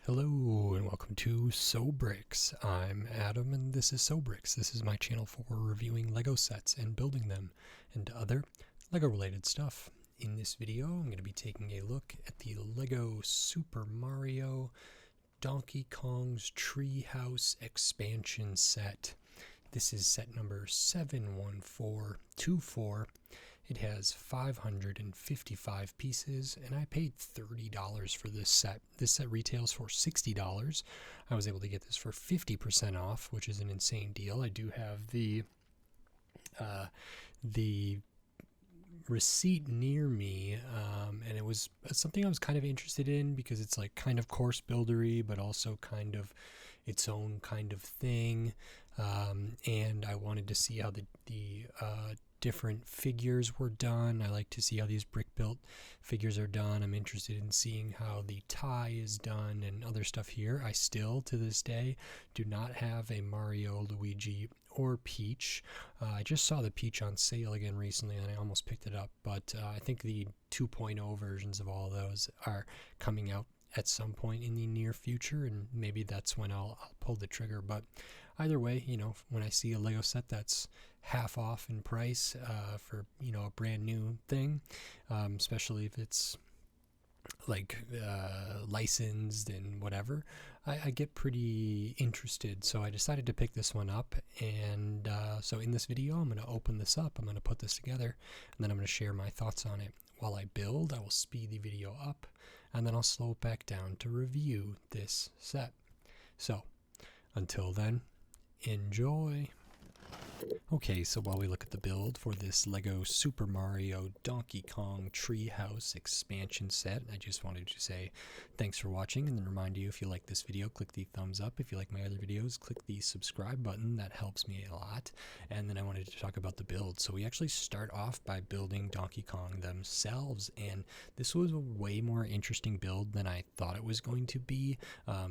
Hello and welcome to Bricks. I'm Adam and this is Bricks. This is my channel for reviewing Lego sets and building them and other Lego related stuff. In this video I'm going to be taking a look at the Lego Super Mario Donkey Kong's Treehouse expansion set. This is set number 71424. It has 555 pieces, and I paid $30 for this set. This set retails for $60. I was able to get this for 50% off, which is an insane deal. I do have the receipt near me, and it was something I was kind of interested in because it's like kind of course buildery, but also kind of its own kind of thing. And I wanted to see how the different figures were done. I like to see how these brick built figures are done. I'm interested in seeing how the tie is done and other stuff here. I still to this day do not have a Mario, Luigi, or Peach. I just saw the Peach on sale again recently and I almost picked it up, but I think the 2.0 versions of all of those are coming out at some point in the near future, and maybe that's when I'll pull the trigger. But either way, when I see a Lego set that's half off in price for a brand new thing, especially if it's like licensed and whatever, I get pretty interested. So I decided to pick this one up, and so in this video I'm going to open this up, I'm going to put this together, and then I'm going to share my thoughts on it. While I build, I will speed the video up, and then I'll slow it back down to review this set. So until then, enjoy! Okay, so while we look at the build for this Lego Super Mario Donkey Kong Treehouse expansion set, I just wanted to say thanks for watching, and then remind you, if you like this video, click the thumbs up. If you like my other videos, click the subscribe button. That helps me a lot. And then I wanted to talk about the build. So we actually start off by building Donkey Kong themselves, and this was a way more interesting build than I thought it was going to be.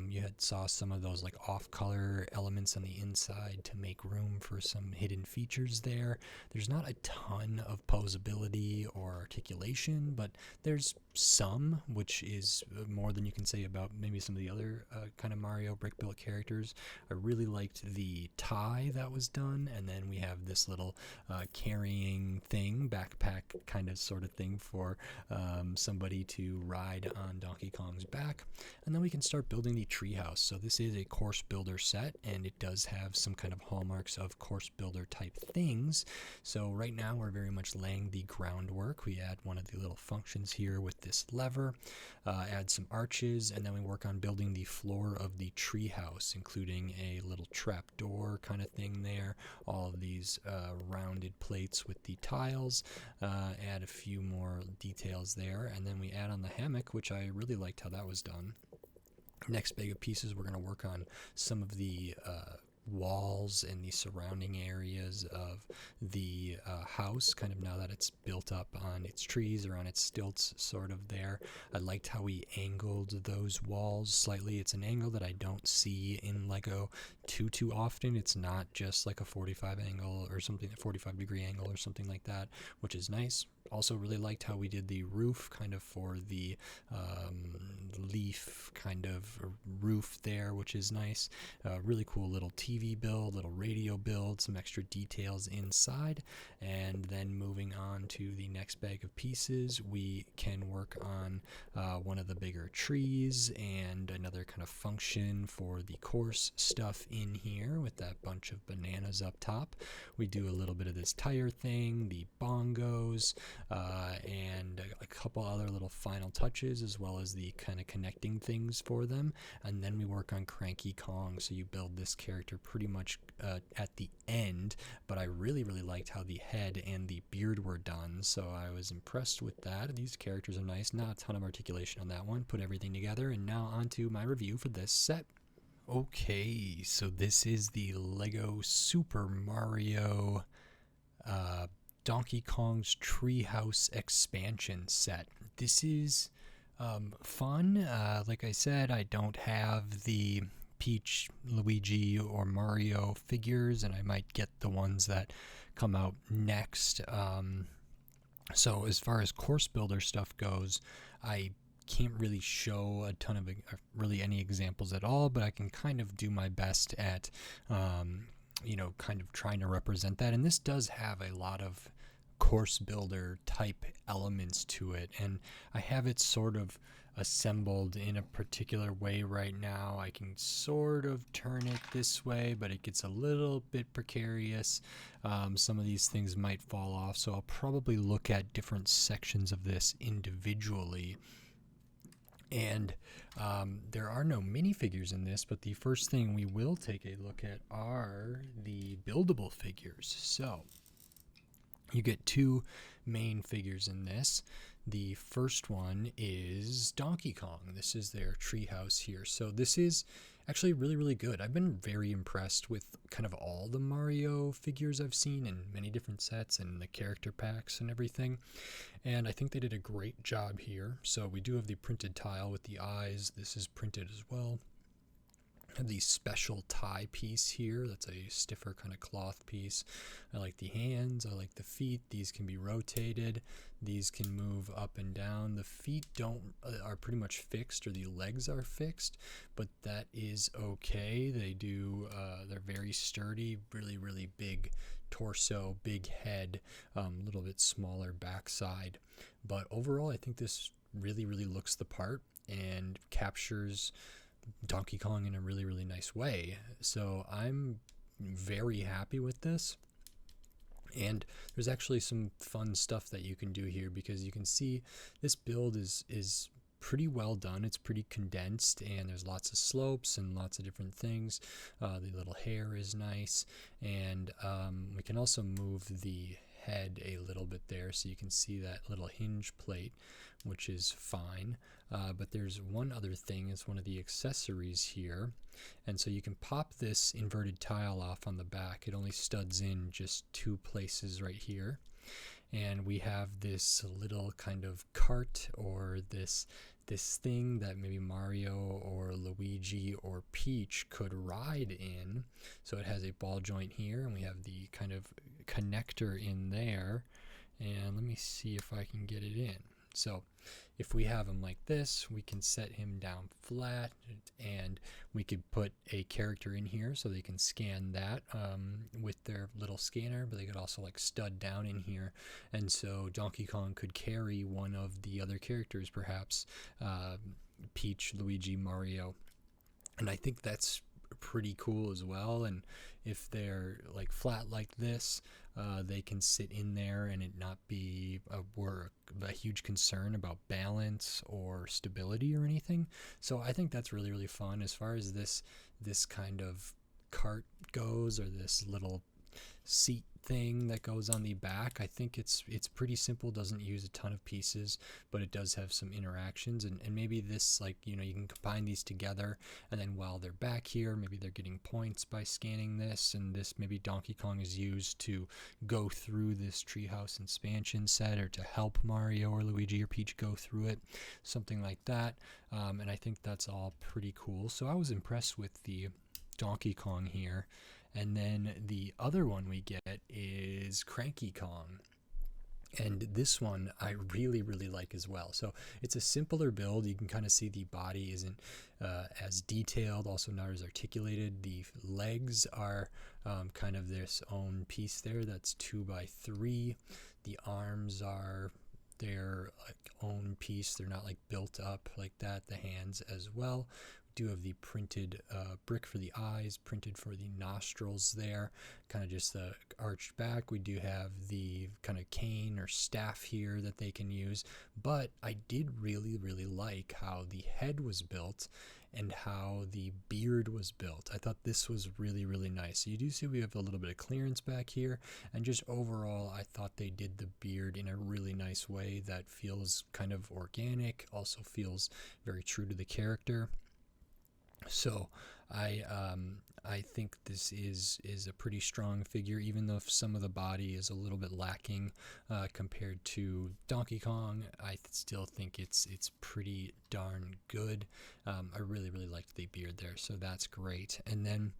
You had saw some of those like off-color elements on the inside to make room for some hidden features there. There's not a ton of posability or articulation, but there's some, which is more than you can say about maybe some of the other kind of Mario brick built characters. I really liked the tie that was done, and then we have this little carrying thing, backpack kind of sort of thing for somebody to ride on Donkey Kong's back. And then we can start building the treehouse. So this is a course builder set, and it does have some kind of hallmarks of course builder type things. So right now we're very much laying the groundwork. We add one of the little functions here with this lever, add some arches, and then we work on building the floor of the treehouse, including a little trap door kind of thing there, all of these rounded plates with the tiles, add a few more details there, and then we add on the hammock, which I really liked how that was done. Next bag of pieces, we're going to work on some of the walls and the surrounding areas of the house, kind of now that it's built up on its trees or on its stilts sort of there. I liked how we angled those walls slightly. It's an angle that I don't see in Lego too often. It's not just like a 45 angle or something, a 45 degree angle or something like that, which is nice. Also really liked how we did the roof kind of for the leaf kind of roof there, which is nice. Really cool little TV build, little radio build, some extra details inside. And then moving on to the next bag of pieces, we can work on one of the bigger trees and another kind of function for the course stuff in here with that bunch of bananas up top. We do a little bit of this tire thing, the bongos, and a couple other little final touches, as well as the kind of connecting things for them. And then we work on Cranky Kong, so you build this character pretty much at the end, but I really liked how the head and the beard were done, so I was impressed with that. These characters are nice, not a ton of articulation on that one. Put everything together, and now on to my review for this set. Okay, so this is the Lego Super Mario Donkey Kong's Treehouse expansion set. This is fun. Like I said, I don't have the Peach, Luigi, or Mario figures, and I might get the ones that come out next. So as far as course builder stuff goes, I can't really show a ton of really any examples at all, but I can kind of do my best at kind of trying to represent that. And this does have a lot of course builder type elements to it, and I have it sort of assembled in a particular way right now. I can sort of turn it this way, but it gets a little bit precarious. Some of these things might fall off, so I'll probably look at different sections of this individually. And there are no minifigures in this, but the first thing we will take a look at are the buildable figures. So you get two main figures in this. The first one is Donkey Kong. This is their treehouse here. So this is actually really, really good. I've been very impressed with kind of all the Mario figures I've seen in many different sets and the character packs and everything. And I think they did a great job here. So we do have the printed tile with the eyes. This is printed as well. Have the special tie piece here. That's a stiffer kind of cloth piece. I like the hands. I like the feet. These can be rotated. These can move up and down. The feet are pretty much fixed, or the legs are fixed, but that is okay. They do. They're very sturdy. Really, really big torso, big head, little bit smaller backside. But overall, I think this really, really looks the part and captures Donkey Kong in a really, really nice way. So I'm very happy with this. And there's actually some fun stuff that you can do here, because you can see this build is pretty well done. It's pretty condensed, and there's lots of slopes and lots of different things. The little hair is nice, and we can also move the head a little bit there, so you can see that little hinge plate, which is fine. But there's one other thing. It's one of the accessories here, and so you can pop this inverted tile off on the back. It only studs in just two places right here, and we have this little kind of cart, or this thing that maybe Mario or Luigi or Peach could ride in. So it has a ball joint here, and we have the kind of connector in there. And let me see if I can get it in. So if we have him like this, we can set him down flat, and we could put a character in here so they can scan that with their little scanner, but they could also like stud down in here, and so Donkey Kong could carry one of the other characters, perhaps Peach, Luigi, Mario. And I think that's pretty cool as well. And if they're like flat like this, they can sit in there and it not be a huge concern about balance or stability or anything. So I think that's really, really fun. As far as this kind of cart goes, or this little seat thing that goes on the back, I think it's pretty simple. Doesn't use a ton of pieces, but it does have some interactions, and maybe this, like, you can combine these together, and then while they're back here, maybe they're getting points by scanning this, and this maybe Donkey Kong is used to go through this treehouse expansion set, or to help Mario or Luigi or Peach go through it, something like that. And I think that's all pretty cool. So I was impressed with the Donkey Kong here. And then the other one we get is Cranky Kong. And this one I really, really like as well. So it's a simpler build. You can kind of see the body isn't as detailed, also not as articulated. The legs are kind of this own piece there. That's 2x3. The arms are their own piece. They're not like built up like that. The hands as well. Do have the printed brick for the eyes, printed for the nostrils there, kind of just the arched back. We do have the kind of cane or staff here that they can use, but I did really, really like how the head was built and how the beard was built. I thought this was really, really nice. So you do see we have a little bit of clearance back here, and just overall I thought they did the beard in a really nice way that feels kind of organic, also feels very true to the character. So I think this is a pretty strong figure, even though some of the body is a little bit lacking compared to Donkey Kong. I still think it's pretty darn good. I really liked the beard there, so that's great. And then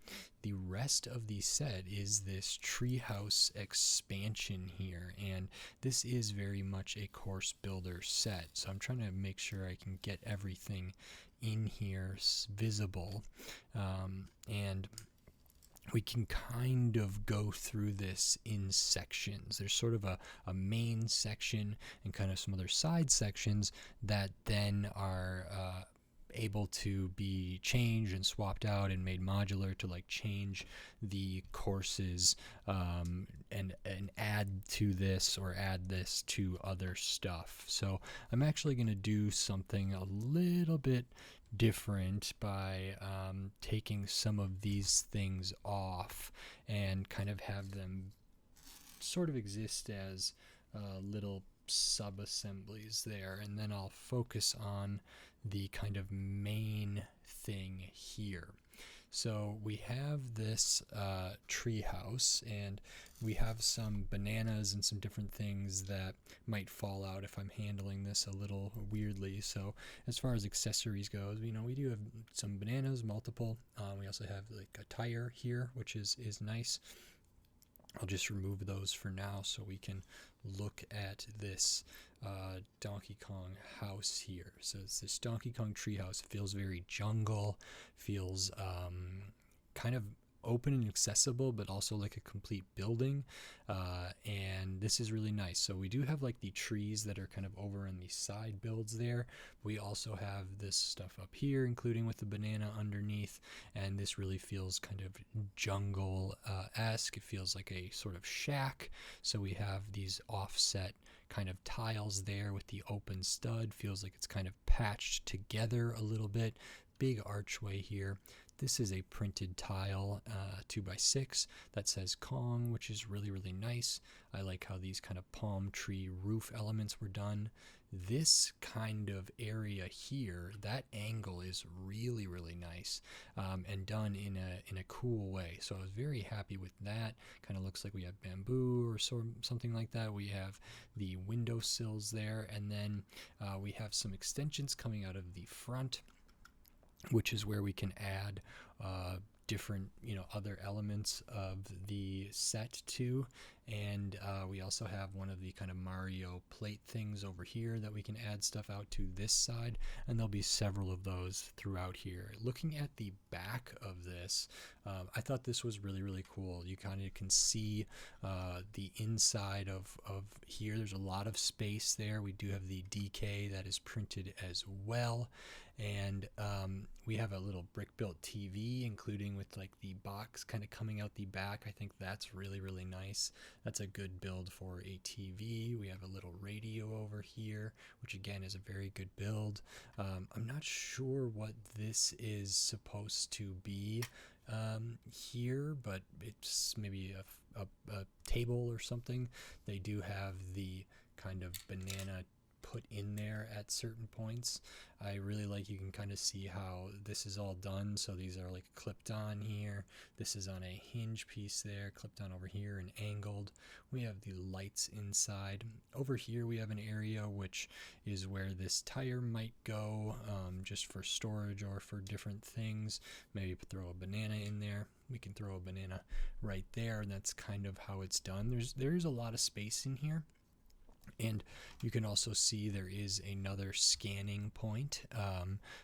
the rest of the set is this treehouse expansion here, and this is very much a course builder set. So I'm trying to make sure I can get everything in here visible, and we can kind of go through this in sections. There's sort of a main section and kind of some other side sections that then are able to be changed and swapped out and made modular to like change the courses, and add to this or add this to other stuff. So I'm actually going to do something a little bit different by taking some of these things off and kind of have them sort of exist as little sub-assemblies there, and then I'll focus on the kind of main thing here. So we have this tree house, and we have some bananas and some different things that might fall out if I'm handling this a little weirdly. So as far as accessories goes, we do have some bananas, multiple. We also have like a tire here, which is nice. I'll just remove those for now so we can look at this Donkey Kong house here. So it's this Donkey Kong treehouse. It feels very jungle, feels kind of open and accessible, but also like a complete building, and this is really nice. So we do have like the trees that are kind of over in the side builds there. We also have this stuff up here, including with the banana underneath, and this really feels kind of jungle-esque. It feels like a sort of shack. So we have these offset kind of tiles there with the open stud. Feels like it's kind of patched together a little bit. Big archway here. This is a printed tile, 2x6, that says Kong, which is really nice. I like how these kind of palm tree roof elements were done. This kind of area here, that angle is really nice, and done in a cool way. So I was very happy with that. Kind of looks like we have bamboo or something like that. We have the window sills there, and then we have some extensions coming out of the front, which is where we can add different, other elements of the set to. And we also have one of the kind of Mario plate things over here that we can add stuff out to this side, and there'll be several of those throughout here. Looking at the back of this, I thought this was really cool. You kind of can see the inside of here. There's a lot of space there. We do have the DK that is printed as well, and we have a little brick built TV, including with like the box kind of coming out the back. I think that's really nice. That's a good build for a TV. We have a little radio over here, which again is a very good build. I'm not sure what this is supposed to be here, but it's maybe a table or something. They do have the kind of banana put in there at certain points. I really like, you can kind of see how this is all done. So these are like clipped on here. This is on a hinge piece there, clipped on over here and angled. We have the lights inside. Over here we have an area which is where this tire might go, just for storage or for different things. Maybe throw a banana in there. We can throw a banana right there, and that's kind of how it's done. There's a lot of space in here. And you can also see there is another scanning point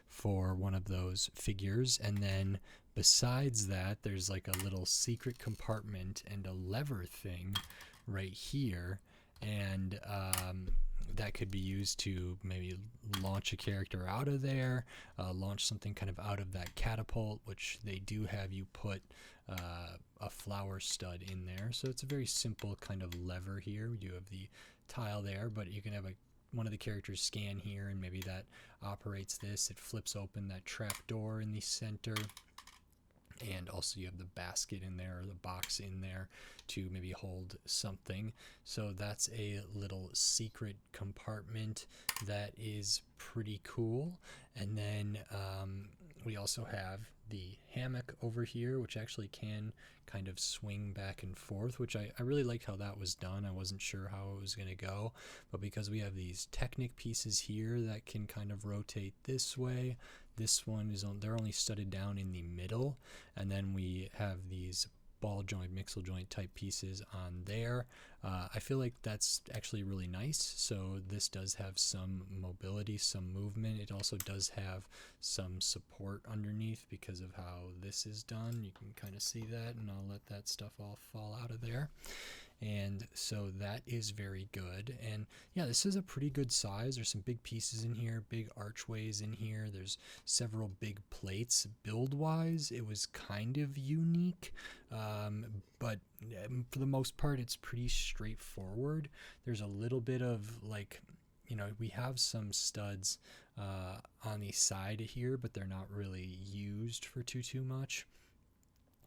for one of those figures. And then besides that, there's like a little secret compartment and a lever thing right here. And that could be used to maybe launch a character out of there, launch something kind of out of that catapult, which they do have you put a flower stud in there. So it's a very simple kind of lever here. We do have the tile there, but you can have one of the characters scan here, and maybe that operates this. It flips open that trap door in the center, and also you have the basket in there, or the box in there, to maybe hold something. So that's a little secret compartment that is pretty cool. And then We also have the hammock over here, which actually can kind of swing back and forth, which I really liked how that was done. I wasn't sure how it was going to go, but because we have these Technic pieces here that can kind of rotate this way, this one is on, they're only studded down in the middle, and then we have these ball joint, mixel joint type pieces on there. I feel like that's actually really nice. So this does have some mobility, some movement. It also does have some support underneath because of how this is done. You can kind of see that, and I'll let that stuff all fall out of there. And so that is very good. And yeah, this is a pretty good size. There's some big pieces in here, big archways in here. There's several big plates. Build wise, it was kind of unique, but for the most part, it's pretty straightforward. There's a little bit of like, we have some studs on the side here, but they're not really used for too much.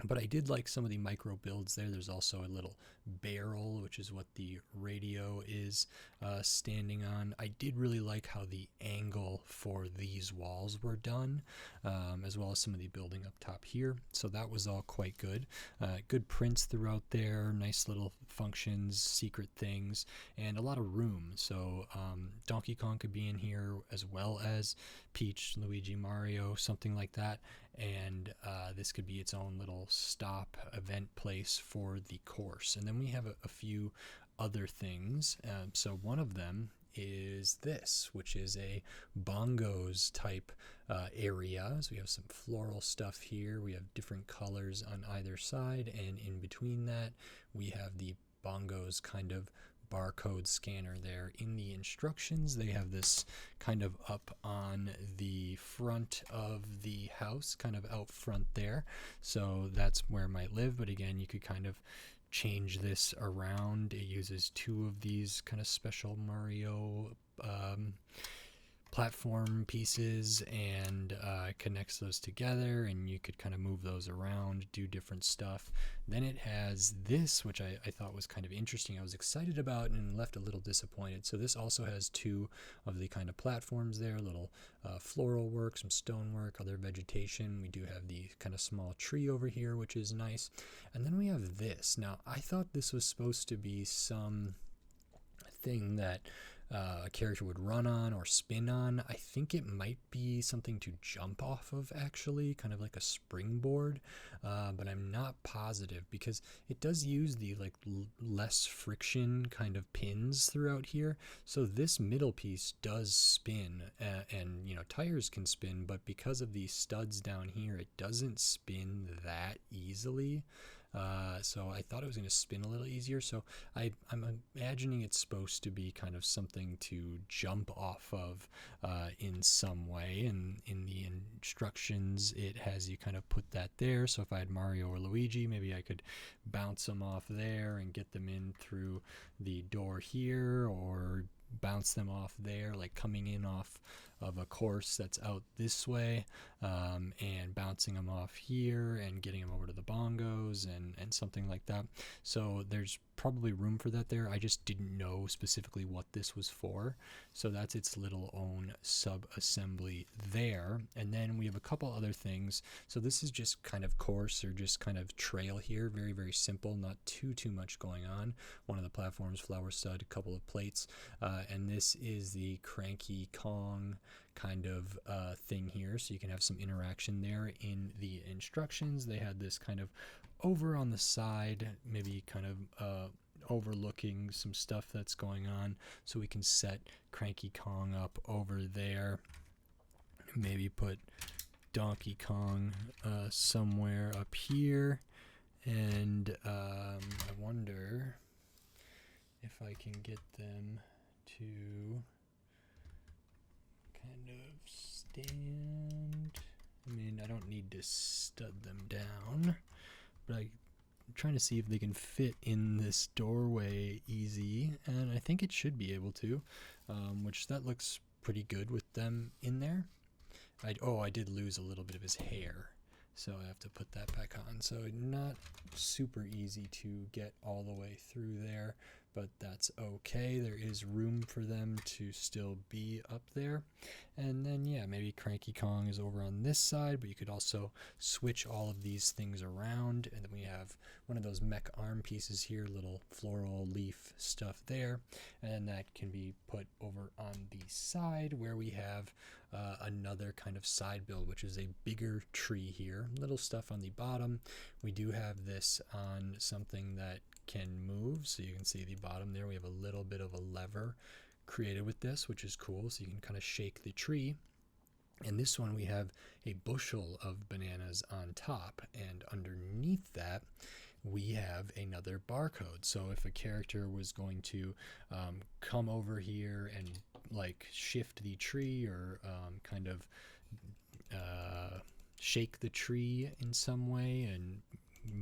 But I did like some of the micro builds there. There's also a little barrel, which is what the radio is standing on. I did really like how the angle for these walls were done, as well as some of the building up top here. So that was all quite good. Good prints throughout there, nice little functions, secret things, and a lot of room. So Donkey Kong could be in here, as well as Peach, Luigi, Mario, something like that. And this could be its own little stop event place for the course. And then we have a few other things. So one of them is this, which is a bongos type area. So we have some floral stuff here. We have different colors on either side, and in between that we have the bongos kind of barcode scanner there. In the instructions, they have this kind of up on the front of the house, kind of out front there. So that's where it might live, but again, you could kind of change this around. It uses two of these kind of special Mario platform pieces and connects those together, and you could kind of move those around, do different stuff. Then it has this, which I thought was kind of interesting. I was excited about and left a little disappointed. So this also has two of the kind of platforms there, little floral work, some stonework, other vegetation. We do have the kind of small tree over here, which is nice. And then we have this. Now, I thought this was supposed to be some thing that a character would run on or spin on. I think it might be something to jump off of, actually, kind of like a springboard, but I'm not positive because it does use the like less friction kind of pins throughout here. So this middle piece does spin, and tires can spin, but because of these studs down here, it doesn't spin that easily. So I thought it was going to spin a little easier. So I'm imagining it's supposed to be kind of something to jump off of in some way. And in the instructions, it has you kind of put that there. So if I had Mario or Luigi, maybe I could bounce them off there and get them in through the door here, or bounce them off there, like coming in off of a course that's out this way, and bouncing them off here and getting them over to the bongos and something like that. So there's probably room for that there. I just didn't know specifically what this was for. So that's its little own sub-assembly there. And then we have a couple other things. So this is just kind of course, or just kind of trail here. Very, very simple, not too much going on. One of the platforms, flower stud, a couple of plates. And this is the Cranky Kong kind of thing here. So you can have some interaction there. In the instructions, they had this kind of over on the side, maybe kind of overlooking some stuff that's going on. So we can set Cranky Kong up over there. Maybe put Donkey Kong somewhere up here. And I wonder if I can get them to kind of stand. I mean, I don't need to stud them down, but I'm trying to see if they can fit in this doorway easy, and I think it should be able to, which that looks pretty good with them in there. I did lose a little bit of his hair, so I have to put that back on. So not super easy to get all the way through there, but that's okay. There is room for them to still be up there. And then, yeah, maybe Cranky Kong is over on this side, but you could also switch all of these things around. And then we have one of those mech arm pieces here, little floral leaf stuff there. And that can be put over on the side where we have another kind of side build, which is a bigger tree here. Little stuff on the bottom. We do have this on something that can move, so you can see the bottom there. We have a little bit of a lever created with this, which is cool, so you can kind of shake the tree. And this one we have a bushel of bananas on top, and underneath that we have another barcode. So if a character was going to come over here and like shift the tree or kind of shake the tree in some way and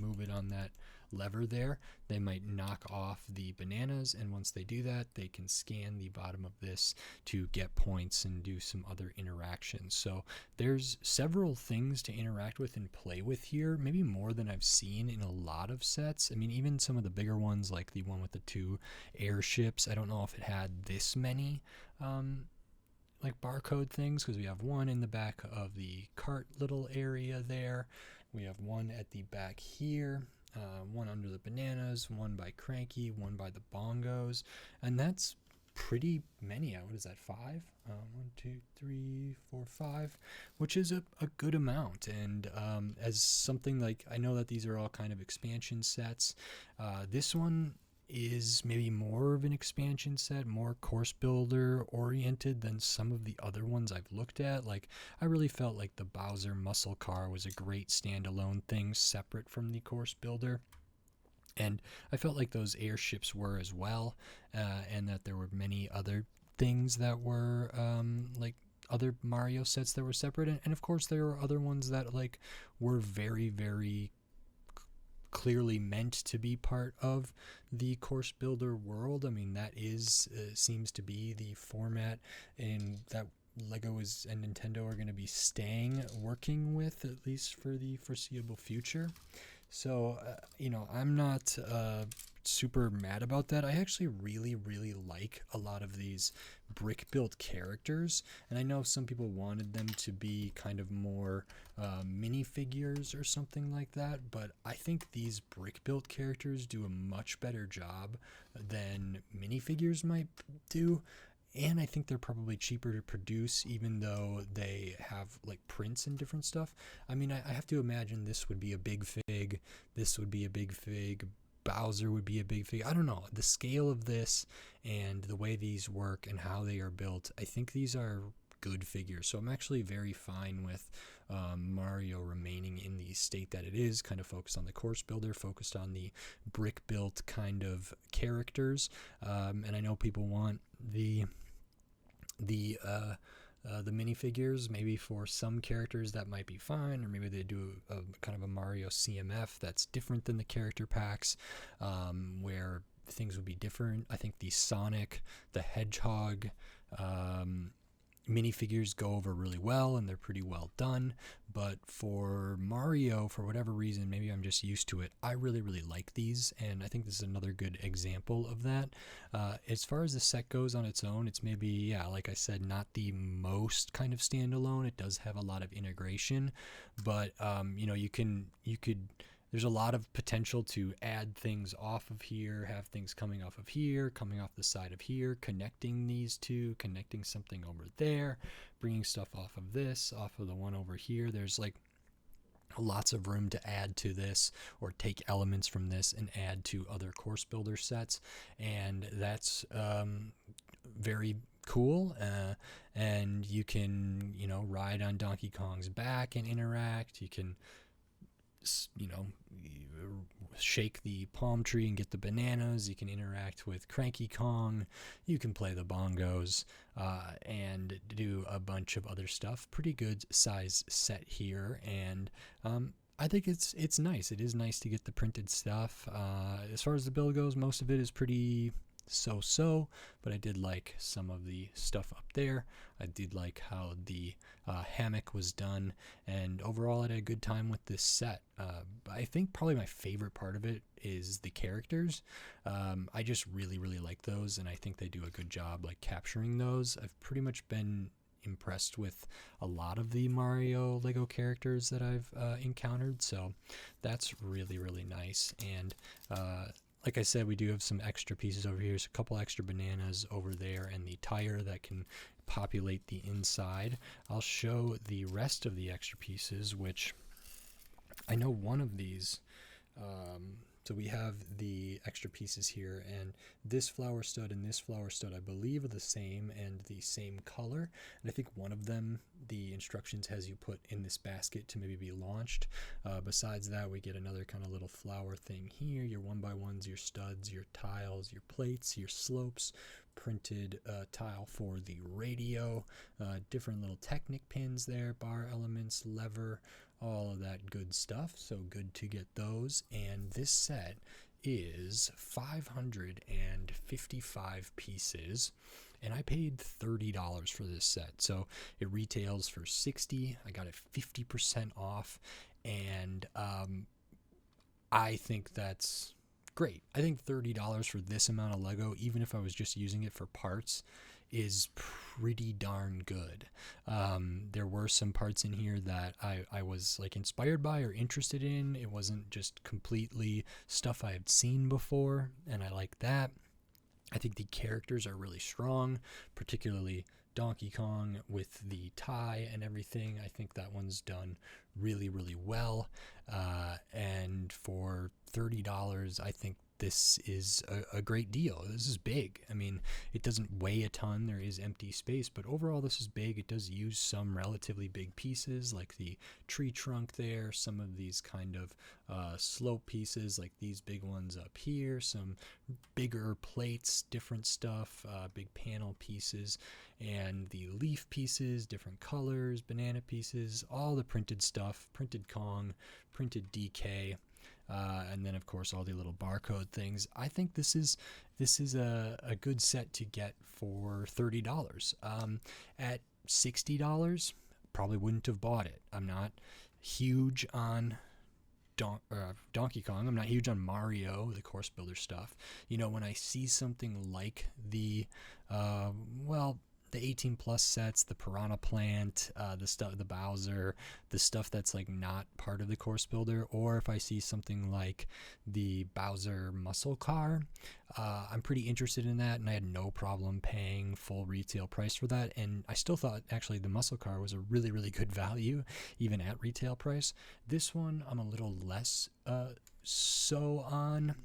move it on that lever there, they might knock off the bananas, and once they do that, they can scan the bottom of this to get points and do some other interactions. So there's several things to interact with and play with here, maybe more than I've seen in a lot of sets. I mean, even some of the bigger ones, like the one with the 2 airships, I don't know if it had this many like barcode things, because we have one in the back of the cart little area there. We have one at the back here, one under the bananas, one by Cranky, one by the bongos, and that's pretty many. What is that, 5? 1, 2, 3, 4, 5, which is a good amount. And as something like, I know that these are all kind of expansion sets. This one is maybe more of an expansion set, more course builder oriented than some of the other ones I've looked at. Like, I really felt like the Bowser muscle car was a great standalone thing separate from the course builder. And I felt like those airships were as well, and that there were many other things that were like other Mario sets that were separate. And of course there were other ones that like were very, very clearly meant to be part of the course builder world. I mean, that is seems to be the format in that Lego and Nintendo are going to be working with, at least for the foreseeable future. So I'm not super mad about that. I actually really, really like a lot of these brick built characters, and I know some people wanted them to be kind of more minifigures or something like that, but I think these brick built characters do a much better job than minifigures might do. And I think they're probably cheaper to produce, even though they have like prints and different stuff. I mean, I have to imagine this would be a big fig, this would be a big fig, Bowser would be a big fig. I don't know. The scale of this and the way these work and how they are built, I think these are good figures. So I'm actually very fine with Mario remaining in the state that it is, kind of focused on the course builder, focused on the brick built kind of characters. And I know people want the minifigures. Maybe for some characters that might be fine, or maybe they do a kind of a Mario CMF that's different than the character packs, where things would be different. I think the Sonic the Hedgehog minifigures go over really well, and they're pretty well done. But for Mario, for whatever reason, maybe I'm just used to it, I really, really like these, and I think this is another good example of that. As far as the set goes on its own, it's maybe, yeah, like I said, not the most kind of standalone. It does have a lot of integration, but you could there's a lot of potential to add things off of here, have things coming off of here, coming off the side of here, connecting these two, connecting something over there, bringing stuff off of this, off of the one over here. There's like lots of room to add to this, or take elements from this and add to other course builder sets, and that's very cool. And you can ride on Donkey Kong's back and interact. You can shake the palm tree and get the bananas. You can interact with Cranky Kong. You can play the bongos and do a bunch of other stuff. Pretty good size set here, and I think it's nice. It is nice to get the printed stuff. As far as the build goes, most of it is pretty so, but I did like some of the stuff up there. I did like how the hammock was done, and overall I had a good time with this set. I think probably my favorite part of it is the characters. I just really like those, and I think they do a good job like capturing those. I've pretty much been impressed with a lot of the Mario Lego characters that I've encountered, so that's really nice. And like I said, we do have some extra pieces over here. So a couple extra bananas over there and the tire that can populate the inside. I'll show the rest of the extra pieces, which I know one of these. So we have the extra pieces here, and this flower stud and this flower stud I believe are the same and the same color. And I think one of them, the instructions has you put in this basket to maybe be launched. Besides that, we get another kind of little flower thing here, your 1x1s, your studs, your tiles, your plates, your slopes, printed tile for the radio, different little Technic pins there, bar elements, lever, all of that good stuff. So good to get those. And this set is 555 pieces, and I paid $30 for this set. So it retails for $60. I got it 50% off, and I think that's great. I think $30 for this amount of Lego, even if I was just using it for parts, is pretty darn good. There were some parts in here that I was like inspired by or interested in. It wasn't just completely stuff I had seen before, and I like that. I think the characters are really strong, particularly Donkey Kong with the tie and everything. I think that one's done really well. And for $30, I think this is a great deal. This is big. I mean, it doesn't weigh a ton. There is empty space, but overall this is big. It does use some relatively big pieces like the tree trunk there, some of these kind of slope pieces like these big ones up here, some bigger plates, different stuff, big panel pieces, and the leaf pieces, different colors, banana pieces, all the printed stuff, printed Kong, printed DK. And then of course all the little barcode things. I think this is a good set to get for $30. At $60, probably wouldn't have bought it. I'm not huge on Donkey Kong. I'm not huge on Mario, the course builder stuff. You know, when I see something like the the 18 plus sets, the Piranha Plant, the Bowser, the stuff that's like not part of the course builder, or if I see something like the Bowser muscle car, I'm pretty interested in that, and I had no problem paying full retail price for that. And I still thought actually the muscle car was a really good value even at retail price. This one I'm a little less so on.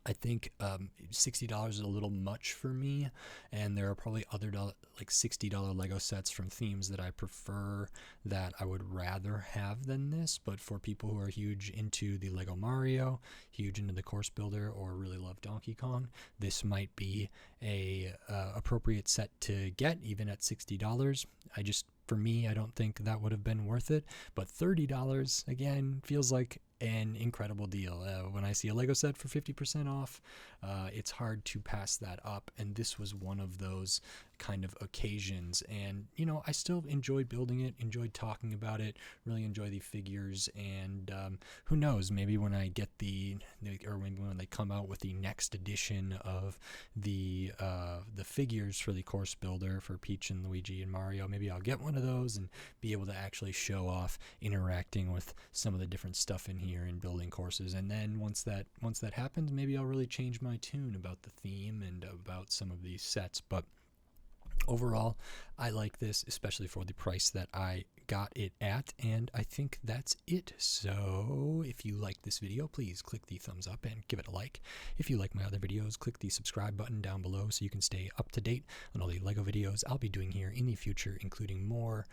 I think $60 is a little much for me, and there are probably other like $60 Lego sets from themes that I prefer, that I would rather have than this. But for people who are huge into the Lego Mario, huge into the course builder, or really love Donkey Kong, this might be a appropriate set to get even at $60. For me, I don't think that would have been worth it, but $30 again feels like an incredible deal. When I see a Lego set for 50% off, it's hard to pass that up, and this was one of those kind of occasions. And you know, I still enjoyed building it, enjoyed talking about it, really enjoy the figures, and who knows, maybe when I get when they come out with the next edition of the figures for the course builder for Peach and Luigi and Mario, maybe I'll get one of those and be able to actually show off interacting with some of the different stuff in here and building courses. And then once that happens, maybe I'll really change my tune about the theme and about some of these sets. But overall, I like this, especially for the price that I got it at, and I think that's it. So if you like this video, please click the thumbs up and give it a like. If you like my other videos, click the subscribe button down below so you can stay up to date on all the Lego videos I'll be doing here in the future, including more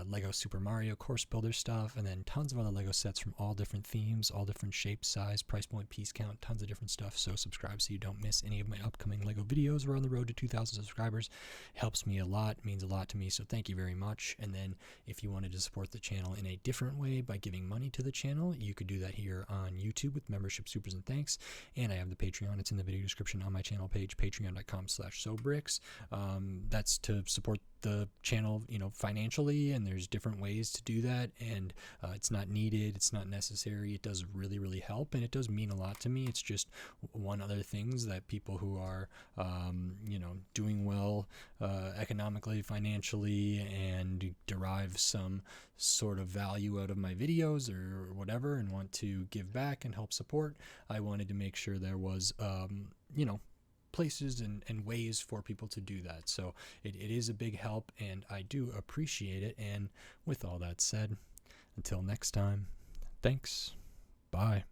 Lego Super Mario course builder stuff, and then tons of other Lego sets from all different themes, all different shapes, size, price point, piece count, tons of different stuff. So subscribe so you don't miss any of my upcoming Lego videos. We're on the road to 2,000 subscribers. It helps me a lot, means a lot to me, so thank you very much. And then if you wanted to support the channel in a different way by giving money to the channel, you could do that here on YouTube with membership supers and thanks. And I have the Patreon. It's in the video description on my channel page, patreon.com/sobricks. That's to support the channel, financially, and there's different ways to do that, and it's not needed, it's not necessary. It does really, really help, and it does mean a lot to me. It's just one other things that people who are, doing well economically, financially, and derive some sort of value out of my videos or whatever, and want to give back and help support. I wanted to make sure there was, places and ways for people to do that. So it is a big help, and I do appreciate it. And with all that said, until next time, thanks. Bye.